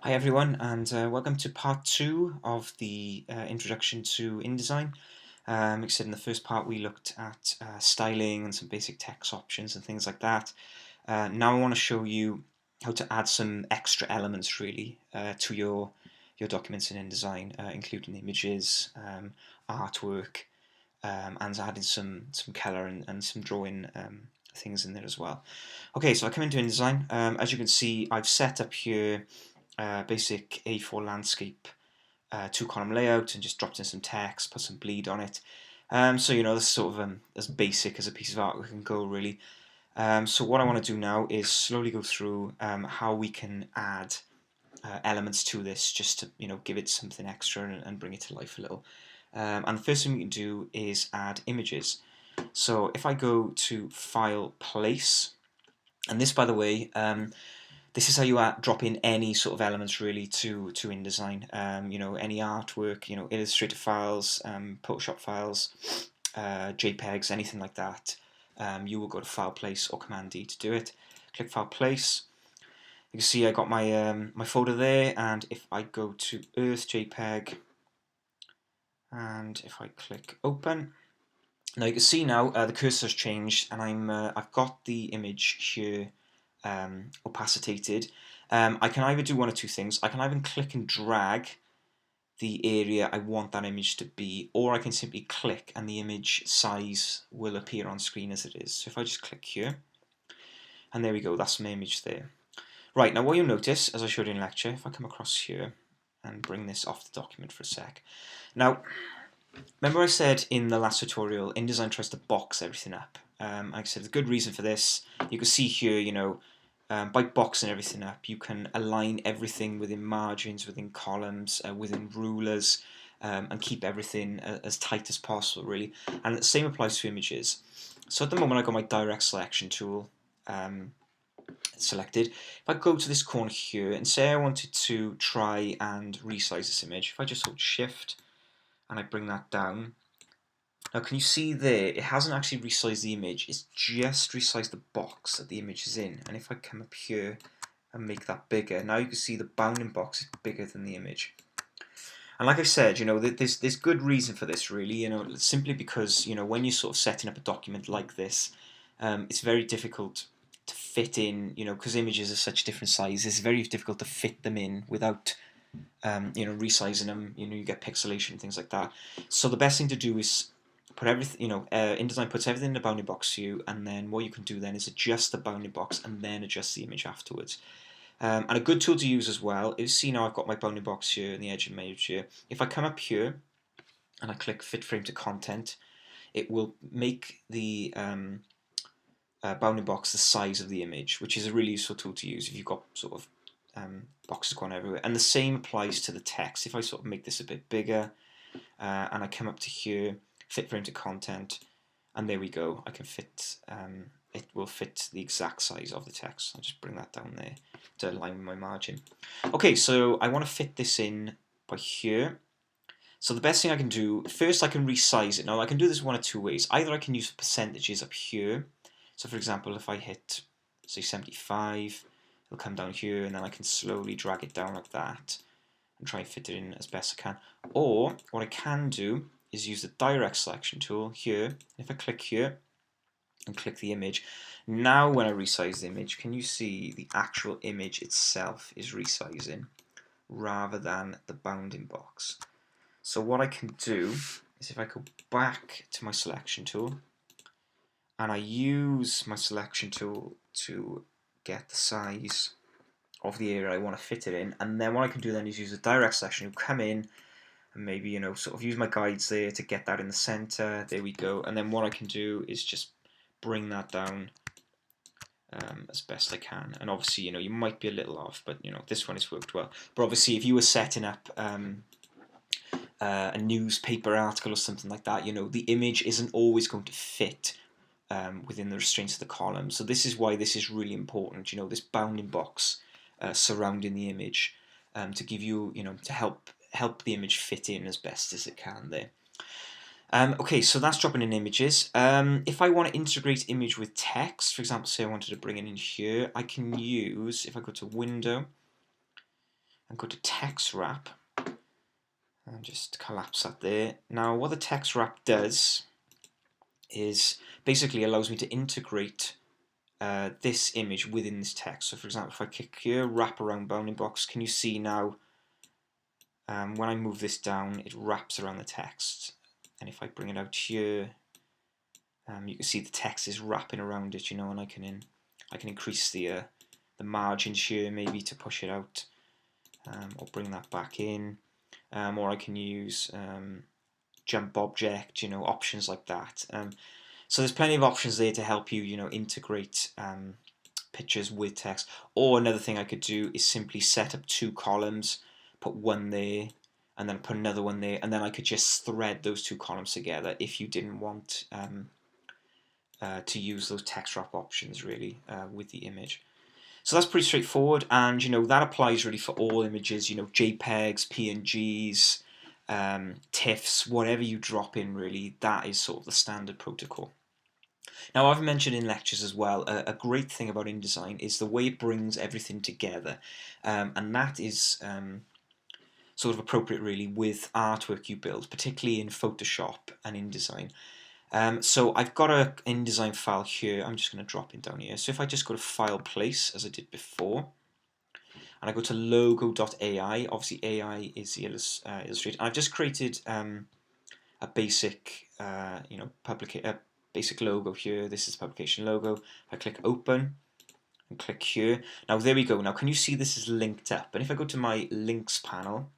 Hi everyone, and welcome to part 2 of the introduction to InDesign. Like I said, in the first part we looked at styling and some basic text options and things like that. Now I want to show you how to add some extra elements really to your documents in InDesign, including images, artwork, and adding some color and some drawing things in there as well. Okay, so I come into InDesign. As you can see, I've set up here basic A4 landscape two-column layout and just dropped in some text, put some bleed on it. So that's sort of as basic as a piece of art can go really. So what I want to do now is slowly go through how we can add elements to this, just to give it something extra and bring it to life a little. And the first thing we can do is add images. So if I go to File, Place, and this, by the way, this is how you drop in any sort of elements really to InDesign. Any artwork, Illustrator files, Photoshop files, JPEGs, anything like that. You will go to File, Place, or Command D to do it. Click File, Place. You can see I got my my folder there, and if I go to Earth JPEG, and if I click Open, now you can see now the cursor's changed, and I've got the image here opacitated. I can either do one of two things. I can either click and drag the area I want that image to be, or I can simply click and the image size will appear on screen as it is. So if I just click here, and there we go, that's my image there. Right, now what you'll notice, as I showed in lecture, if I come across here and bring this off the document for a sec. Now, remember I said in the last tutorial, InDesign tries to box everything up. Like I said, there's a good reason for this. You can see here, by boxing everything up, you can align everything within margins, within columns, within rulers, and keep everything as tight as possible, really. And the same applies to images. So at the moment, I've got my direct selection tool selected. If I go to this corner here and say I wanted to try and resize this image, if I just hold Shift and I bring that down, now can you see there, it hasn't actually resized the image, it's just resized the box that the image is in. And if I come up here and make that bigger, now you can see the bounding box is bigger than the image. And like I said, there's good reason for this really, simply because, when you're sort of setting up a document like this, it's very difficult to fit in, because images are such different sizes, it's very difficult to fit them in without resizing them. You get pixelation and things like that. So the best thing to do is put everything, InDesign puts everything in the bounding box for you, and then what you can do then is adjust the bounding box and then adjust the image afterwards. And a good tool to use as well is, see now I've got my bounding box here and the edge of my image here. If I come up here and I click Fit Frame to Content, it will make the bounding box the size of the image, which is a really useful tool to use if you've got sort of boxes going everywhere. And the same applies to the text. If I sort of make this a bit bigger and I come up to here, Fit Frame to Content, and there we go, I can fit, it will fit the exact size of the text. I'll just bring that down there to align with my margin. Okay, so I want to fit this in by here. So the best thing I can do, first I can resize it. Now I can do this one of two ways. Either I can use percentages up here. So for example, if I hit, say 75, it'll come down here, and then I can slowly drag it down like that and try and fit it in as best I can. Or what I can do is use the direct selection tool here. If I click here and click the image, now when I resize the image, can you see the actual image itself is resizing rather than the bounding box? So what I can do is, if I go back to my selection tool and I use my selection tool to get the size of the area I want to fit it in, and then what I can do then is use the direct selection tool, come in and maybe sort of use my guides there to get that in the center. There we go. And then what I can do is just bring that down as best I can. And obviously, you might be a little off, but this one has worked well. But obviously, if you were setting up a newspaper article or something like that, the image isn't always going to fit within the restraints of the column. So this is why this is really important. This bounding box surrounding the image to give you, to help the image fit in as best as it can there. Okay, so that's dropping in images. If I want to integrate image with text, for example, say I wanted to bring it in here, I can use, if I go to Window, and go to text wrap and just collapse that there. Now what the text wrap does is basically allows me to integrate this image within this text. So for example, if I click here, wrap around bounding box, can you see now when I move this down, it wraps around the text. And if I bring it out here, you can see the text is wrapping around it, and I can increase the margins here maybe to push it out, or bring that back in, or I can use jump object, options like that. So there's plenty of options there to help you, integrate pictures with text. Or another thing I could do is simply set up 2 columns, put one there, and then put another one there, and then I could just thread those 2 columns together if you didn't want to use those text wrap options really with the image. So that's pretty straightforward, and that applies really for all images, JPEGs, PNGs, TIFFs, whatever you drop in really, that is sort of the standard protocol. Now I've mentioned in lectures as well, a great thing about InDesign is the way it brings everything together, and that is sort of appropriate really with artwork you build, particularly in Photoshop and InDesign. So I've got an InDesign file here. I'm just going to drop it down here. So if I just go to File, Place, as I did before, and I go to logo.ai, obviously AI is the Illustrator. I've just created a basic, basic logo here. This is the publication logo. I click Open and click here. Now there we go. Now can you see this is linked up? And if I go to my Links panel,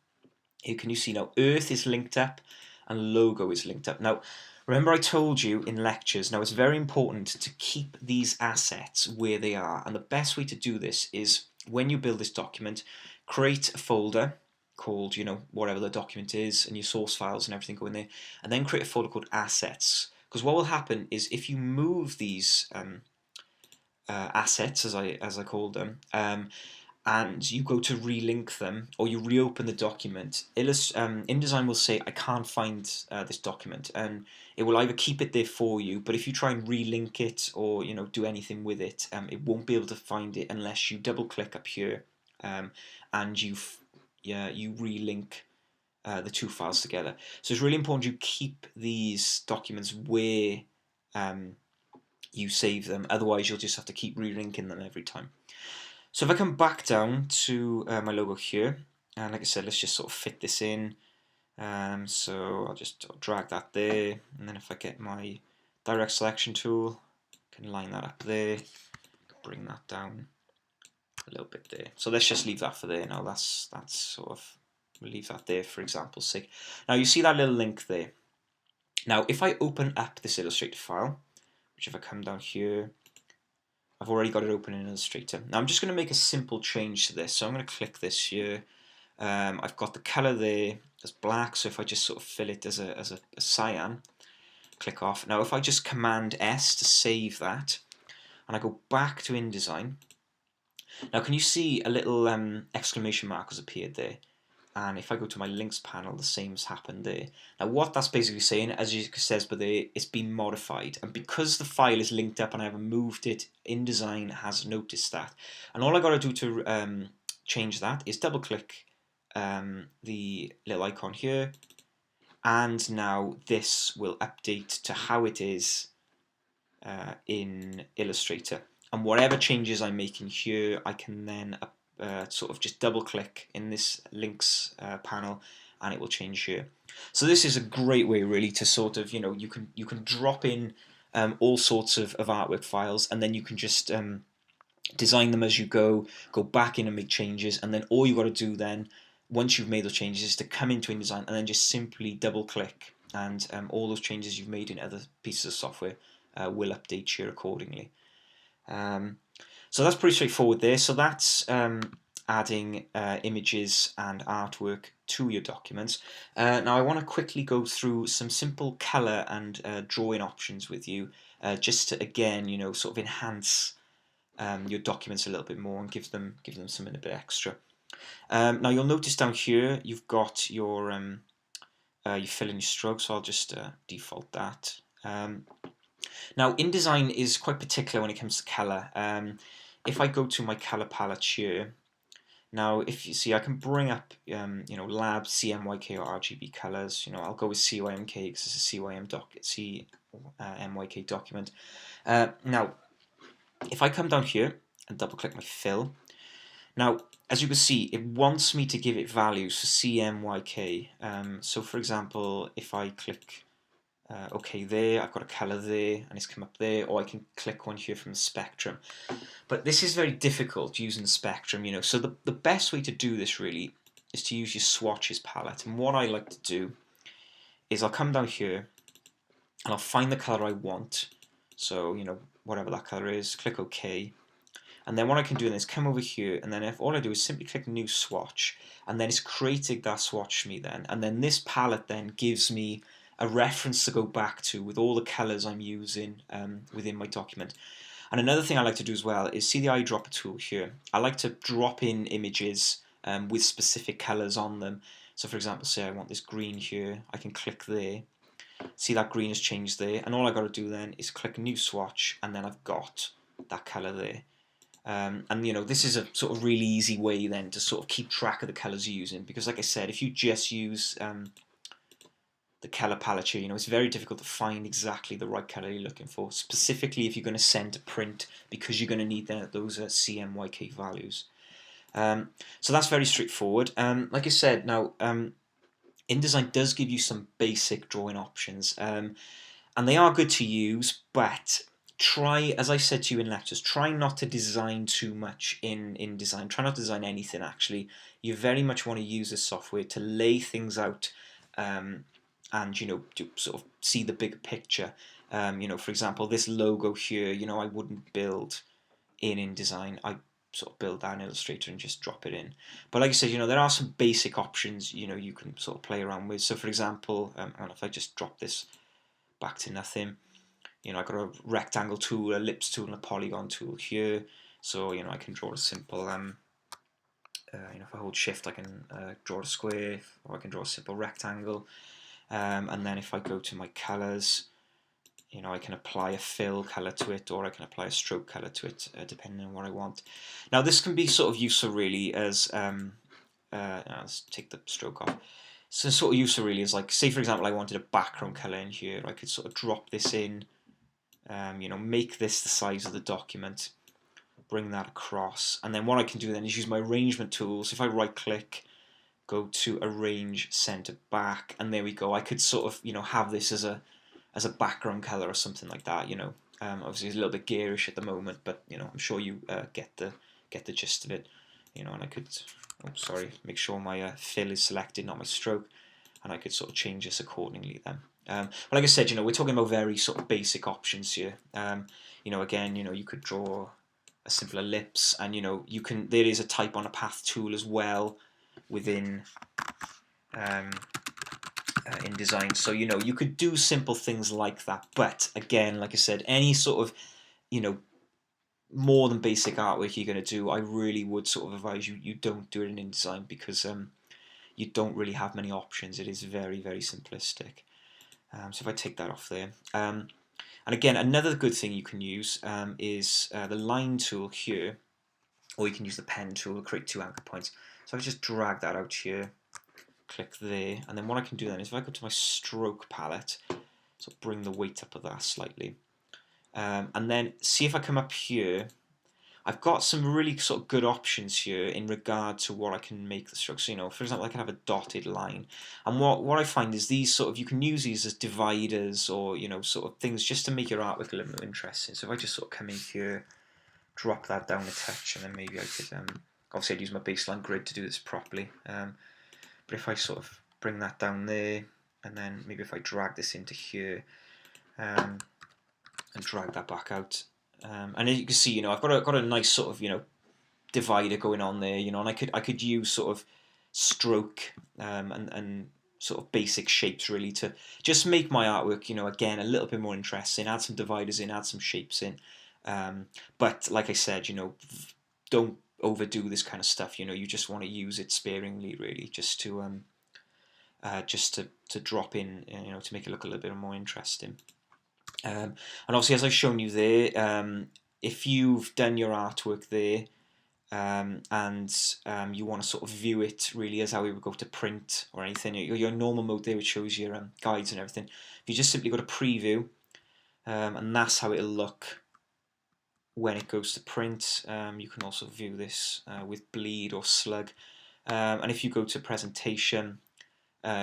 here can you see now Earth is linked up and Logo is linked up. Now remember I told you in lectures, now it's very important to keep these assets where they are, and the best way to do this is when you build this document, create a folder called, whatever the document is, and your source files and everything go in there, and then create a folder called Assets, because what will happen is if you move these assets, as I call them, and you go to relink them, or you reopen the document, InDesign will say, I can't find this document, and it will either keep it there for you, but if you try and relink it or do anything with it, it won't be able to find it unless you double click up here and you relink the 2 files together. So it's really important you keep these documents where you save them, otherwise you'll just have to keep relinking them every time. So if I come back down to my logo here, and like I said, let's just sort of fit this in. So I'll just drag that there, and then if I get my direct selection tool, I can line that up there, bring that down a little bit there. So let's just leave that for there now. That's sort of, we'll leave that there for example's sake. Now you see that little link there. Now if I open up this Illustrator file, which if I come down here, I've already got it open in Illustrator. Now I'm just going to make a simple change to this. So I'm going to click this here. I've got the color there as black, so if I just sort of fill it as a cyan, click off. Now if I just Command S to save that, and I go back to InDesign, now can you see a little exclamation mark has appeared there? And if I go to my links panel, the same has happened there. Now what that's basically saying, as it says by there, it's been modified. And because the file is linked up and I haven't moved it, InDesign has noticed that. And all I got to do to change that is double click the little icon here, and now this will update to how it is in Illustrator. And whatever changes I'm making here, I can then sort of just double click in this links panel and it will change here. So this is a great way really to sort of, you can drop in all sorts of artwork files, and then you can just design them as you go back in and make changes, and then all you got to do then, once you've made those changes, is to come into InDesign and then just simply double click, and all those changes you've made in other pieces of software will update here accordingly. So that's pretty straightforward there. So that's adding images and artwork to your documents. Now I want to quickly go through some simple color and drawing options with you, just to again, sort of enhance your documents a little bit more and give them something a bit extra. Now you'll notice down here you've got your you fill in your strokes, so I'll just default that. Now InDesign is quite particular when it comes to color. If I go to my color palette here, Now, if you see, I can bring up, lab CMYK or RGB colors. I'll go with CYMK because it's a CYMYK document. Now, if I come down here and double click my fill, now, as you can see, it wants me to give it values for CMYK. So, for example, if I click OK there, I've got a color there, and it's come up there, or I can click one here from the spectrum. But this is very difficult using the spectrum, So the best way to do this really is to use your swatches palette. And what I like to do is I'll come down here and I'll find the color I want. So, whatever that color is, click OK. And then what I can do is come over here, and then if all I do is simply click new swatch, and then it's creating that swatch for me then. And then this palette then gives me a reference to go back to with all the colors I'm using within my document. And another thing I like to do as well is see the eyedropper tool here. I like to drop in images with specific colors on them. So for example, say I want this green here, I can click there. See that green has changed there, and all I got to do then is click new swatch, and then I've got that color there. And this is a sort of really easy way then to sort of keep track of the colors you're using, because like I said, if you just use the color palette here, it's very difficult to find exactly the right color you're looking for, specifically if you're going to send to print, because you're going to need those CMYK values. So that's very straightforward. Like I said, now InDesign does give you some basic drawing options, and they are good to use, but try, as I said to you in lectures, try not to design too much in InDesign. Try not to design anything, actually. You very much want to use this software to lay things out and, to sort of see the bigger picture. For example, this logo here, I wouldn't build in InDesign. I sort of build that in Illustrator and just drop it in. But like I said, there are some basic options, you can sort of play around with. So for example, if I just drop this back to nothing, I've got a rectangle tool, a ellipse tool, and a polygon tool here. So I can draw a simple, if I hold shift, I can draw a square, or I can draw a simple rectangle. And then if I go to my colors, I can apply a fill color to it, or I can apply a stroke color to it, depending on what I want. Now this can be sort of useful really as, let's take the stroke off. So sort of useful really is, like, say for example I wanted a background color in here, I could sort of drop this in, make this the size of the document, bring that across, and then what I can do then is use my arrangement tools. If I right click, go to arrange center back, and there we go. I could sort of have this as a background color or something like that. Obviously it's a little bit garish at the moment, but I'm sure you get the gist of it. And I could, make sure my fill is selected, not my stroke, and I could sort of change this accordingly then. But like I said, we're talking about very sort of basic options here. Again, you could draw a simple ellipse, and there is a type on a path tool as well within InDesign. So you could do simple things like that. But again, like I said, any sort of more than basic artwork you're going to do, I really would sort of advise you don't do it in InDesign, because you don't really have many options. It is very, very simplistic. So if I take that off there, and again, another good thing you can use is the line tool here, or you can use the pen tool to create two anchor points. So I just drag that out here, click there, and then what I can do then is if I go to my stroke palette, so bring the weight up of that slightly, and then see if I come up here, I've got some really sort of good options here in regard to what I can make the strokes. So, for example, I can have a dotted line, and what I find is these sort of, you can use these as dividers, or sort of things just to make your artwork a little more interesting. So if I just sort of come in here, drop that down a touch, and then maybe I could, obviously I'd use my baseline grid to do this properly, but if I sort of bring that down there, and then maybe if I drag this into here, and drag that back out, and as you can see, I've got a nice sort of divider going on there, and I could use sort of stroke and sort of basic shapes really to just make my artwork again a little bit more interesting. Add some dividers in, add some shapes in, but like I said, don't overdo this kind of stuff. You just want to use it sparingly, really, just to drop in, to make it look a little bit more interesting. And obviously, as I've shown you there, if you've done your artwork there, and you want to sort of view it really as how we would go to print or anything. Your normal mode there, which shows your guides and everything. If you just simply go to preview, and that's how it'll look when it goes to print. You can also view this with bleed or slug, and if you go to presentation,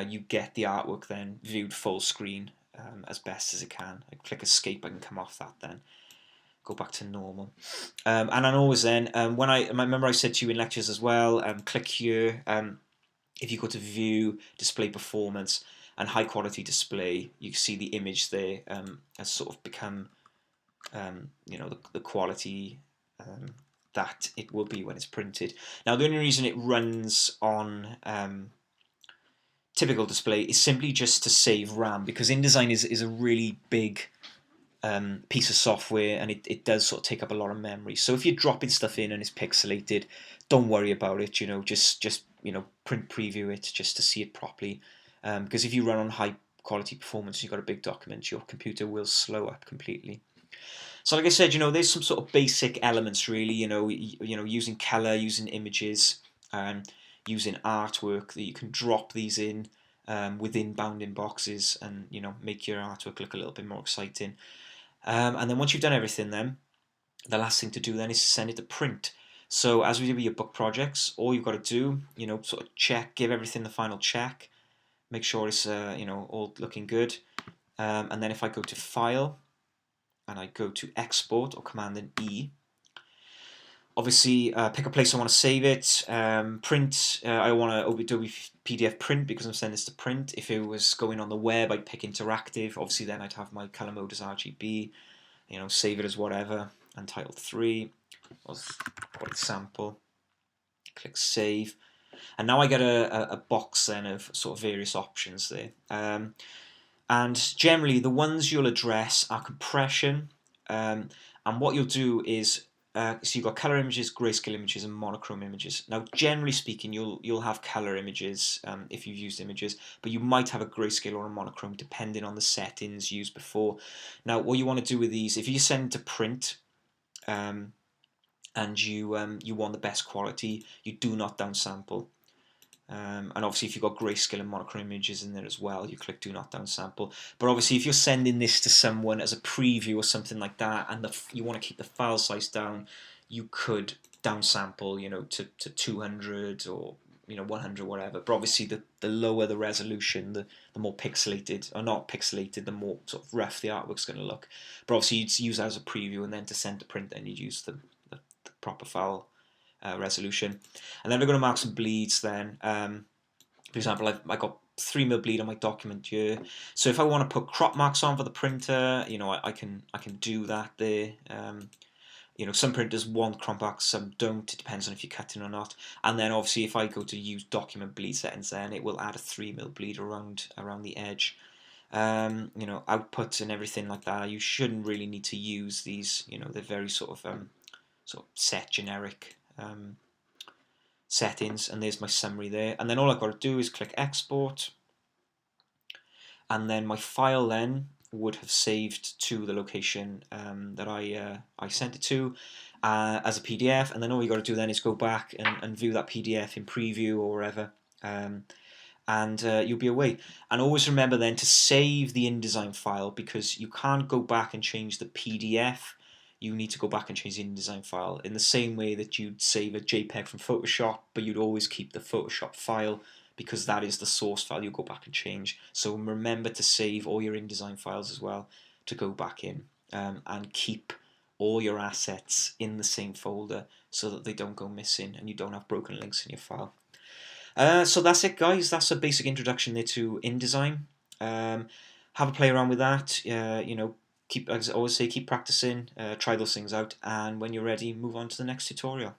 you get the artwork then viewed full screen as best as it can. I click escape, I can come off that then. Go back to normal. And then always then, when I remember I said to you in lectures as well, click here. If you go to view, display performance, and high quality display, you can see the image there has sort of become, the quality that it will be when it's printed. Now the only reason it runs on typical display is simply just to save RAM, because InDesign is a really big piece of software, and it does sort of take up a lot of memory. So if you're dropping stuff in and it's pixelated, don't worry about it. Just print preview it just to see it properly. Because if you run on high quality performance, you've got a big document, your computer will slow up completely. So like I said, there's some sort of basic elements really. Using color, using images, using artwork that you can drop these in within bounding boxes, and make your artwork look a little bit more exciting. And then once you've done everything, then the last thing to do then is to send it to print. So as we do with your book projects, all you've got to do, sort of check, give everything the final check, make sure it's all looking good. And then if I go to File and I go to Export or Command and E, obviously pick a place I want to save it. Print, I want to Adobe PDF print because I'm sending this to print. If it was going on the web, I'd pick interactive. Obviously then I'd have my color mode as RGB. Save it as whatever. Untitled 3. I'll call it sample. Click save. And now I get a box then of sort of various options there. And generally the ones you'll address are compression. And what you'll do is so you've got color images, grayscale images, and monochrome images. Now, generally speaking, you'll have color images if you've used images, but you might have a grayscale or a monochrome depending on the settings used before. Now, what you want to do with these, if you send to print, and you want the best quality, you do not downsample. And obviously if you've got grayscale and monochrome images in there as well, you click do not downsample. But obviously if you're sending this to someone as a preview or something like that, and you want to keep the file size down, you could downsample, to 200 or 100, whatever. But obviously the lower the resolution, the more pixelated, or not pixelated, the more sort of rough the artwork's going to look. But obviously you'd use that as a preview, and then to send to print, then you'd use the proper file resolution. And then we're going to mark some bleeds then. For example, I got 3mm bleed on my document here. So if I want to put crop marks on for the printer, I can do that there. Some printers want crop marks, some don't. It depends on if you're cutting or not. And then obviously if I go to use document bleed settings, then it will add a 3mm bleed around the edge. Outputs and everything like that. You shouldn't really need to use these. They're very sort of set generic settings, and there's my summary there. And then all I've got to do is click export, and then my file then would have saved to the location that I sent it to as a PDF. And then all you got to do then is go back and view that PDF in preview or wherever, and you'll be away. And always remember then to save the InDesign file, because you can't go back and change the PDF. You need to go back and change the InDesign file in the same way that you'd save a JPEG from Photoshop, but you'd always keep the Photoshop file, because that is the source file you go back and change. So remember to save all your InDesign files as well, to go back in and keep all your assets in the same folder so that they don't go missing and you don't have broken links in your file. So that's it, guys. That's a basic introduction there to InDesign. Have a play around with that. Keep, as I always say, keep practicing, try those things out, and when you're ready, move on to the next tutorial.